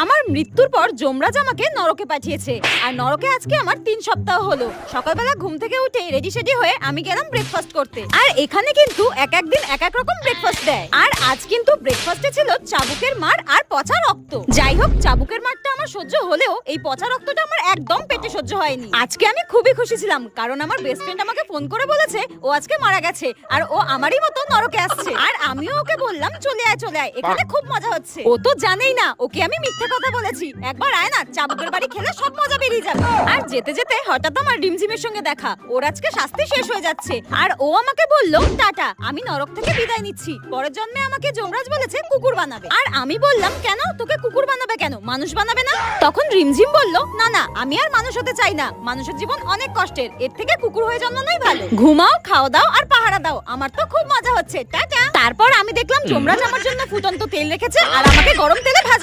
আমার মৃত্যুর পর যমরাজ আমাকে নরকে পাঠিয়েছে, আর নরকে আজকে আমার 3 সপ্তাহ হলো। সকালবেলা ঘুম থেকে উঠে রেডি সেডি হয়ে আমি গেলাম ব্রেকফাস্ট করতে। আর এখানে কিন্তু এক এক দিন এক এক রকম ব্রেকফাস্ট দেয়। আর আজ কিন্তু ব্রেকফাস্টে ছিল চাবুকের মার আর পচা রক্ত। যাই হোক, চাবুকের মারটা আমার সহ্য হলেও এই পচা রক্তটা আমার একদম পেটে সহ্য হয়নি। আজকে আমি খুবই খুশি ছিলাম, কারণ আমার বেস্ট ফ্রেন্ড আমাকে ফোন করে বলেছে ও আজকে মারা গেছে, আর ও আমারই মতো নরকে আসছে। আর আমিও ওকে বললাম চলে আয় চলে আয়, এখানে খুব মজা হচ্ছে। ও তো জানেই না ওকে আমি মিথ্যে কথা বলেছি। একবার আয় না, চাবুকের বাড়ি খেলে সব মজা বেরিয়ে যাবে। আর যেতে যেতে হঠাৎ আমার রিমঝিমের সঙ্গে দেখা। ওর আজকে শাস্তি শেষ হয়ে যাচ্ছে, আর ও আমাকে বলল টাটা, আমি নরক থেকে বিদায় নিচ্ছি। পরের জন্মে আমাকে যমরাজ বলেছে কুকুর বানাবে। আর আমি বললাম কেন, তোকে কুকুর বানাবে কেন, মানুষ বানাবে না? তখন রিমঝিম বলল না না, আমি আর মানুষ হতে চাই না। মানুষের জীবন অনেক কষ্টের, এর থেকে কুকুর হয়ে জন্মানোই ভালো। ঘুমাও, খাও দাও আর পাহারা দাও, আমার তো খুব মজা হচ্ছে, টাটা। তারপর আমি দেখলাম যমরাজ আমার জন্য ফুটন্ত তেল রেখেছে আর আমাকে গরম তেলে ভাজা